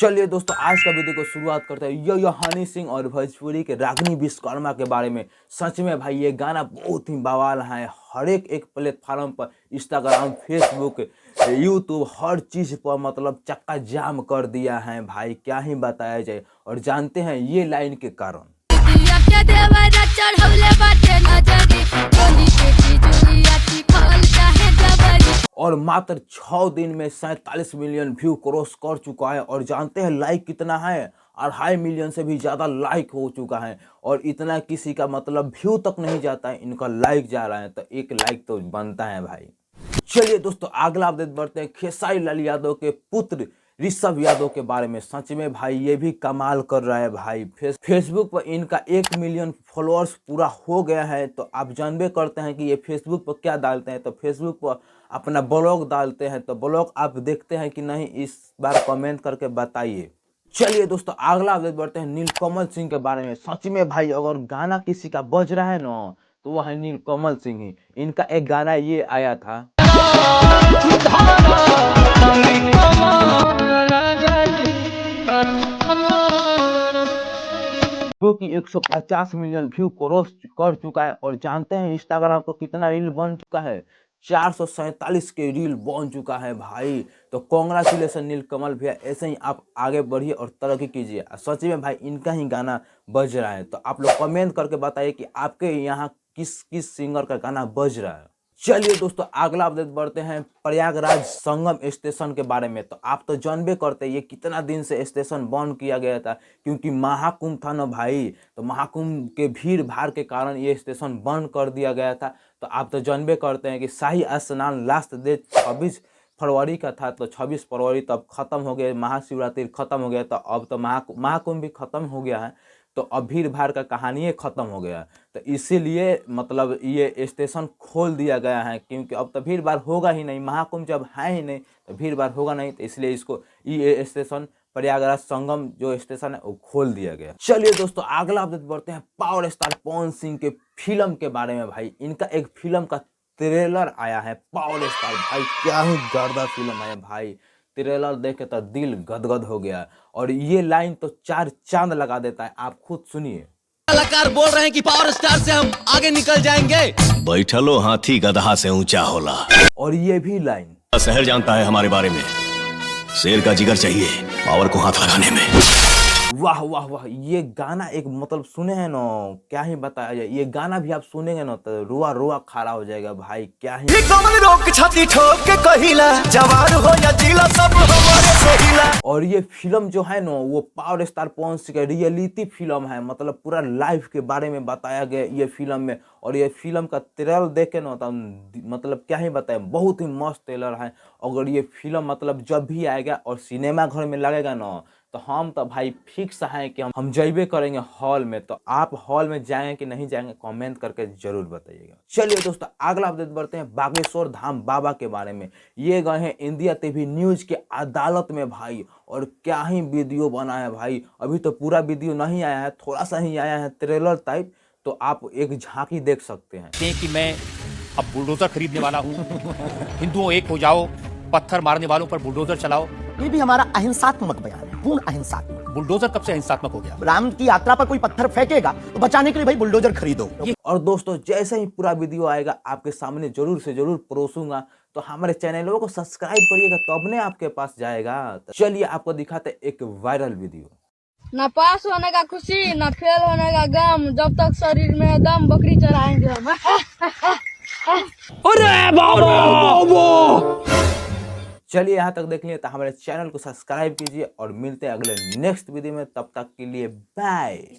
चलिए दोस्तों, आज का वीडियो को शुरुआत करते हैं यो हनी सिंह और भोजपुरी के रागिनी विश्वकर्मा के बारे में। सच में भाई ये गाना बहुत ही बवाल है। हर एक प्लेटफॉर्म पर, इंस्टाग्राम, फेसबुक, यूट्यूब, हर चीज़ पर मतलब चक्का जाम कर दिया है भाई, क्या ही बताया जाए। और जानते हैं ये लाइन के कारण। और मात्र 6 दिन में 47 मिलियन व्यू क्रॉस कर चुका है। और जानते हैं लाइक कितना है? 2.5 मिलियन से भी ज़्यादा लाइक हो चुका है। और इतना किसी का मतलब व्यू तक नहीं जाता है, इनका लाइक जा रहा है, तो एक लाइक तो बनता है भाई। चलिए दोस्तों, अगला अपडेट बढ़ते हैं खेसारी लाल यादव के पुत्र ऋषभ यादव के बारे में। सच में भाई ये भी कमाल कर रहा है भाई। फेसबुक पर इनका 1 मिलियन फॉलोअर्स पूरा हो गया है। तो आप जानबे करते हैं कि ये फेसबुक पर क्या डालते हैं, तो फेसबुक पर अपना ब्लॉग डालते हैं। तो ब्लॉग आप देखते हैं कि नहीं, इस बार कमेंट करके बताइए। चलिए दोस्तों, अगला अपडेट बढ़ते हैं नीलकमल सिंह के बारे में। सच में भाई अगर गाना किसी का बज रहा है ना, तो वह है नीलकमल सिंह ही। इनका एक गाना ये आया था, जो कि 150 मिलियन व्यू क्रॉस कर चुका है। और जानते हैं इंस्टाग्राम पर कितना रील बन चुका है? 447 के रील बन चुका है भाई। तो कांग्रेचुलेसन नीलकमल भैया, ऐसे ही आप आगे बढ़िए और तरक्की कीजिए। सच में भाई इनका ही गाना बज रहा है। तो आप लोग कमेंट करके बताइए कि आपके यहाँ किस किस सिंगर का गाना बज रहा है। चलिए दोस्तों, अगला अपडेट बढ़ते हैं प्रयागराज संगम स्टेशन के बारे में। तो आप तो जानबे करते हैं ये कितना दिन से स्टेशन बंद किया गया था, क्योंकि महाकुंभ था ना भाई। तो महाकुंभ के भीड़ भाड़ के कारण ये स्टेशन बंद कर दिया गया था। तो आप तो जानबे करते हैं कि शाही स्नान लास्ट डेट 26 फरवरी का था। तो 26 फरवरी तब खत्म हो गया, महाशिवरात्रि खत्म हो गया। तो अब तो महाकुंभ भी खत्म हो गया है। तो अब भीड़ भाड़ का कहानी खत्म हो गया। तो इसीलिए मतलब ये स्टेशन खोल दिया गया है, क्योंकि अब तो भीड़ भाड़ होगा ही नहीं। महाकुंभ जब है ही नहीं तो भीड़ भाड़ होगा नहीं। तो इसलिए इसको ये स्टेशन प्रयागराज संगम जो स्टेशन है वो खोल दिया गया। चलिए दोस्तों, अगला अपडेट बढ़ते हैं पावर स्टार पवन सिंह के फिल्म के बारे में भाई। इनका एक फिल्म का ट्रेलर आया है, पावर स्टार भाई, क्या ही गर्दा फिल्म है भाई। ट्रेलर देख के तो दिल गदगद हो गया। और ये लाइन तो 4 चांद लगा देता है, आप खुद सुनिए। कलाकार बोल रहे हैं कि पावर स्टार से हम आगे निकल जाएंगे। बैठलो हाथी गदहा से ऊंचा होला। और ये भी लाइन, शहर जानता है हमारे बारे में, शेर का जिगर चाहिए पावर को हाथ लगाने में। वाह वाह वाह, ये गाना एक मतलब सुने हैं ना, क्या ही बताया जाए। ये गाना भी आप सुनेंगे ना तो रुआ रुआ खड़ा हो जाएगा भाई, क्या ही। रोक छाती ठोक के कहिला, जवान हो या जिला सब हमारे से हिला। और ये फिल्म जो है ना, वो पावर स्टार पवन सिंह का रियलिटी फिल्म है। मतलब पूरा लाइफ के बारे में बताया गया ये फिल्म में। और ये फिल्म का ट्रेलर देखे ना तो मतलब क्या ही बताए, बहुत ही मस्त ट्रेलर है। अगर ये फिल्म मतलब जब भी आएगा और सिनेमा घर में लगेगा ना, तो हम तो भाई फिक्स हैं कि हम जइबे करेंगे हॉल में। तो आप हॉल में जाएंगे कि नहीं जाएंगे, कमेंट करके जरूर बताइएगा। चलिए दोस्तों, अगला अपडेट बढ़ते हैं बागेश्वर धाम बाबा के बारे में। ये गए हैं इंडिया टीवी न्यूज के अदालत में भाई। और क्या ही वीडियो बना है भाई। अभी तो पूरा वीडियो नहीं आया है, थोड़ा सा ही आया है ट्रेलर टाइप। तो आप एक झांकी देख सकते हैं कि मैं अब बुलडोजर खरीदने वाला हूँ। हिंदुओं एक हो जाओ, पत्थर मारने वालों पर बुलडोजर चलाओ। ये भी हमारा अहिंसात्मक बयान है, पूर्ण अहिंसात्मक। बुलडोजर कब से अहिंसात्मक हो गया? राम की यात्रा पर कोई पत्थर फेंकेगा तो बचाने के लिए भाई बुलडोजर खरीदो। और दोस्तों, जैसे ही पूरा वीडियो आएगा आपके सामने जरूर से जरूर परोसूंगा। तो हमारे चैनलों को सब्सक्राइब करिएगा, तब ने आपके पास जाएगा। तो चलिए आपको दिखाते एक वायरल वीडियो। न पास होने का खुशी, न फेल होने का गम, जब तक शरीर में दम बकरी चराएंगे हम। अरे बाबा! चलिए यहाँ तक देख लिए तो हमारे चैनल को सब्सक्राइब कीजिए और मिलते हैं अगले नेक्स्ट वीडियो में। तब तक के लिए बाय।